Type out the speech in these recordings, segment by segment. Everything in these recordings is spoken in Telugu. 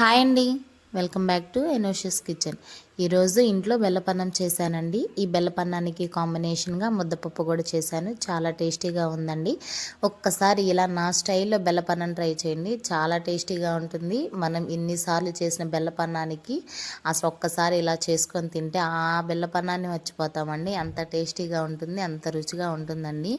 హాయ్ అండి, వెల్కమ్ బ్యాక్ టు ఎనోషియస్ కిచెన్. ఈరోజు ఇంట్లో బెల్లపన్నం చేశానండి. ఈ బెల్లపన్నానికి కాంబినేషన్గా ముద్దపప్పు కూడా చేశాను. చాలా టేస్టీగా ఉందండి. ఒక్కసారి ఇలా నా స్టైల్లో బెల్లపన్నం ట్రై చేయండి, చాలా టేస్టీగా ఉంటుంది. మనం ఇన్నిసార్లు చేసిన బెల్లపన్నానికి అసలు ఒక్కసారి ఇలా చేసుకొని తింటే ఆ బెల్లపన్నాన్ని మర్చిపోతామండి. అంత టేస్టీగా ఉంటుంది, అంత రుచిగా ఉంటుందండి.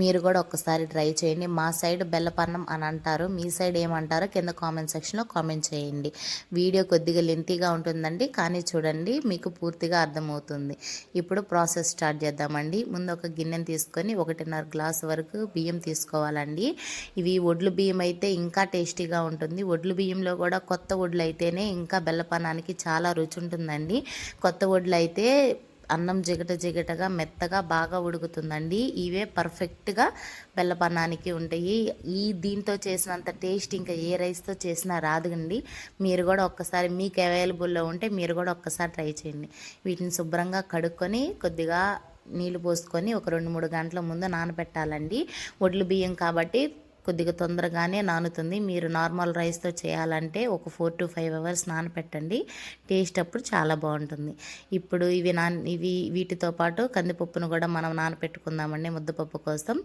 మీరు కూడా ఒక్కసారి ట్రై చేయండి. మా సైడ్ బెల్లపన్నం అని అంటారు, మీ సైడ్ ఏమంటారో కింద కామెంట్ సెక్షన్లో కామెంట్ చేయండి. వీడియో కొద్దిగా లెంతీగా ఉంటుందండి, కానీ చూడండి మీకు పూర్తిగా అర్థమవుతుంది. ఇప్పుడు ప్రాసెస్ స్టార్ట్ చేద్దామండి. ముందు ఒక గిన్నెని తీసుకొని 1.5 గ్లాస్ వరకు బియ్యం తీసుకోవాలండి. ఇవి ఒడ్లు బియ్యం అయితే ఇంకా టేస్టీగా ఉంటుంది. ఒడ్లు బియ్యంలో కూడా కొత్త ఒడ్లు అయితేనే ఇంకా బెల్లపన్నానికి చాలా రుచి ఉంటుందండి. కొత్త ఒడ్లు అయితే అన్నం జిగట జిగటగా మెత్తగా బాగా ఉడుకుతుందండి. ఇవే పర్ఫెక్ట్గా బెల్లపన్నానికి ఉంటాయి. దీంతో చేసినంత టేస్ట్ ఇంకా ఏ రైస్తో చేసినా రాదండి. మీరు కూడా ఒక్కసారి మీకు అవైలబుల్లో ఉంటే మీరు కూడా ఒక్కసారి ట్రై చేయండి. వీటిని శుభ్రంగా కడుక్కొని కొద్దిగా నీళ్ళు పోసుకొని ఒక 2-3 గంటల ముందు నానబెట్టాలండి. ఒడ్లు బియ్యం కాబట్టి కొద్దిగా తొందరగానే నానుతుంది. మీరు నార్మల్ రైస్తో చేయాలంటే ఒక 4 to 5 అవర్స్ నానపెట్టండి. టేస్ట్ అప్పుడు చాలా బాగుంటుంది. ఇప్పుడు వీటితో పాటు కందిపప్పును కూడా మనం నానపెట్టుకుందామండి. ముద్దపప్పు కోసం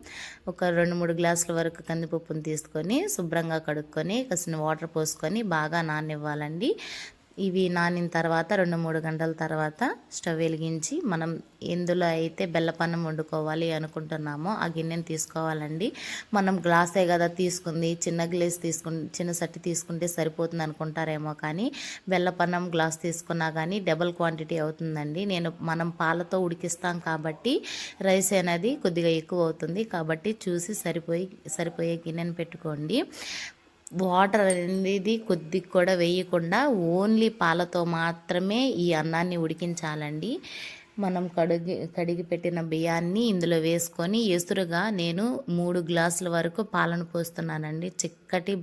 ఒక 2-3 గ్లాసుల వరకు కందిపప్పును తీసుకొని శుభ్రంగా కడుక్కొని కాసిన వాటర్ పోసుకొని బాగా నాననివ్వాలండి. ఇవి నానిన తర్వాత 2-3 గంటల తర్వాత స్టవ్ వెలిగించి మనం ఎందులో అయితే బెల్లపన్నం వండుకోవాలి అనుకుంటున్నామో ఆ గిన్నెని తీసుకోవాలండి. మనం గ్లాసే కదా తీసుకుంది, చిన్న సట్టి తీసుకుంటే సరిపోతుంది అనుకుంటారేమో, కానీ బెల్లపన్నం గ్లాస్ తీసుకున్నా కానీ డబుల్ క్వాంటిటీ అవుతుందండి. మనం పాలతో ఉడికిస్తాం కాబట్టి రైస్ అనేది కొద్దిగా ఎక్కువ అవుతుంది, కాబట్టి చూసి సరిపోయే గిన్నెని పెట్టుకోండి. వాటర్ అనేది కొద్దిగా కూడా వేయకుండా ఓన్లీ పాలతో మాత్రమే ఈ అన్నాన్ని ఉడికించాలండి. మనం కడిగి పెట్టిన బియ్యాన్ని ఇందులో వేసుకొని ఎసురుగా నేను 3 గ్లాసుల వరకు పాలను పోస్తున్నానండి. చిక్కటి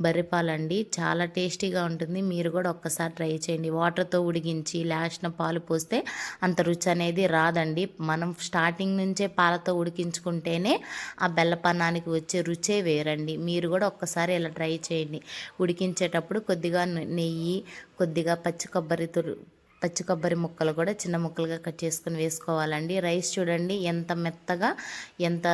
బర్రెపాలండి, చాలా టేస్టీగా ఉంటుంది. మీరు కూడా ఒక్కసారి ట్రై చేయండి. వాటర్తో ఉడికించి లాస్ట్న పాలు పోస్తే అంత రుచి అనేది రాదండి. మనం స్టార్టింగ్ నుంచే పాలతో ఉడికించుకుంటేనే ఆ బెల్లపన్నానికి వచ్చే రుచే వేరండి. మీరు కూడా ఒక్కసారి ఇలా ట్రై చేయండి. ఉడికించేటప్పుడు కొద్దిగా నెయ్యి, కొద్దిగా పచ్చి కొబ్బరి ముక్కలు కూడా చిన్న ముక్కలుగా కట్ చేసుకొని వేసుకోవాలండి. రైస్ చూడండి ఎంత మెత్తగా ఎంత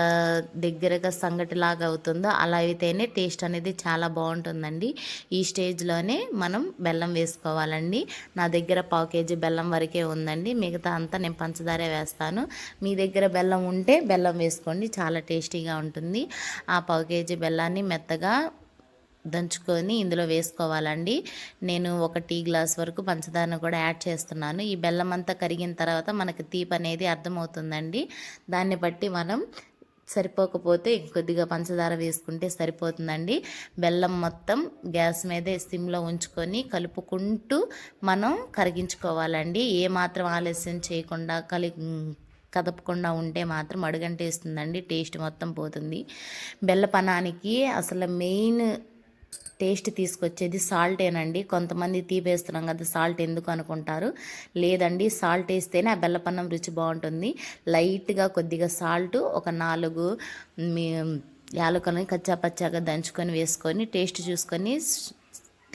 దగ్గరగా సంగటిలాగా అవుతుందో అలా అయితేనే టేస్ట్ అనేది చాలా బాగుంటుందండి. ఈ స్టేజ్లోనే మనం బెల్లం వేసుకోవాలండి. నా దగ్గర 1/4 kg బెల్లం వరకే ఉందండి, మిగతా అంతా నేను పంచదారే వేస్తాను. మీ దగ్గర బెల్లం ఉంటే బెల్లం వేసుకోండి, చాలా టేస్టీగా ఉంటుంది. ఆ 1/4 kg బెల్లాన్ని మెత్తగా దంచుకొని ఇందులో వేసుకోవాలండి. నేను 1 టీ గ్లాస్ వరకు పంచదారను కూడా యాడ్ చేస్తున్నాను. ఈ బెల్లం అంతా కరిగిన తర్వాత మనకి తీపి అనేది అర్థమవుతుందండి. దాన్ని బట్టి మనం సరిపోకపోతే ఇంకొద్దిగా పంచదార వేసుకుంటే సరిపోతుందండి. బెల్లం మొత్తం గ్యాస్ మీదే సిమ్లో ఉంచుకొని కలుపుకుంటూ మనం కరిగించుకోవాలండి. ఏమాత్రం ఆలస్యం చేయకుండా కదపకుండా ఉంటే మాత్రం అడుగంటేస్తుందండి, టేస్ట్ మొత్తం పోతుంది. బెల్లపన్నానికి అసలు మెయిన్ టేస్ట్ తీసుకొచ్చేది సాల్టేనండి. కొంతమంది తీపేస్తున్నాం కదా సాల్ట్ ఎందుకు అనుకుంటారు, లేదండి, సాల్ట్ వేస్తేనే ఆ బెల్లపన్నం రుచి బాగుంటుంది. లైట్గా కొద్దిగా సాల్ట్, ఒక 4 యాలకులని కచ్చాపచ్చాగా దంచుకొని వేసుకొని టేస్ట్ చూసుకొని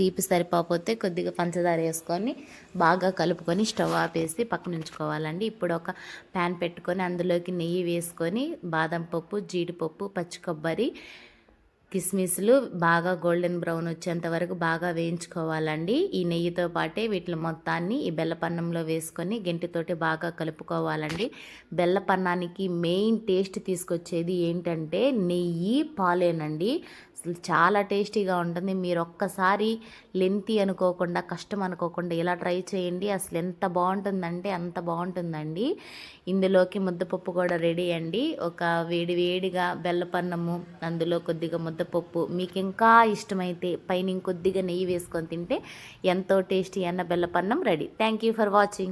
తీపి సరిపోతే కొద్దిగా పంచదార వేసుకొని బాగా కలుపుకొని స్టవ్ ఆపేసి పక్కన ఉంచుకోవాలండి. ఇప్పుడు ఒక ప్యాన్ పెట్టుకొని అందులోకి నెయ్యి వేసుకొని బాదం పప్పు, జీడిపప్పు, పచ్చి కొబ్బరి, కిస్మిస్లు బాగా గోల్డెన్ బ్రౌన్ వచ్చేంత వరకు బాగా వేయించుకోవాలండి. ఈ నెయ్యితో పాటే వీటిని మొత్తాన్ని ఈ బెల్లపన్నంలో వేసుకొని గెంటితోటి బాగా కలుపుకోవాలండి. బెల్లపన్నానికి మెయిన్ టేస్ట్ తీసుకొచ్చేది ఏంటంటే నెయ్యి, పాలేనండి. అసలు చాలా టేస్టీగా ఉంటుంది. మీరు ఒక్కసారి లెంతీ అనుకోకుండా, కష్టం అనుకోకుండా ఇలా ట్రై చేయండి. అసలు ఎంత బాగుంటుందంటే అంత బాగుంటుందండి. ఇందులోకి ముద్దపప్పు కూడా రెడీ అండి. ఒక వేడిగా బెల్లపన్నము, అందులో కొద్దిగా ముద్దపప్పు, మీకు ఇంకా ఇష్టమైతే పైన ఇంకొద్దిగా నెయ్యి వేసుకొని తింటే ఎంతో టేస్టీ అన్న బెల్లపన్నం ready. Thank you for watching.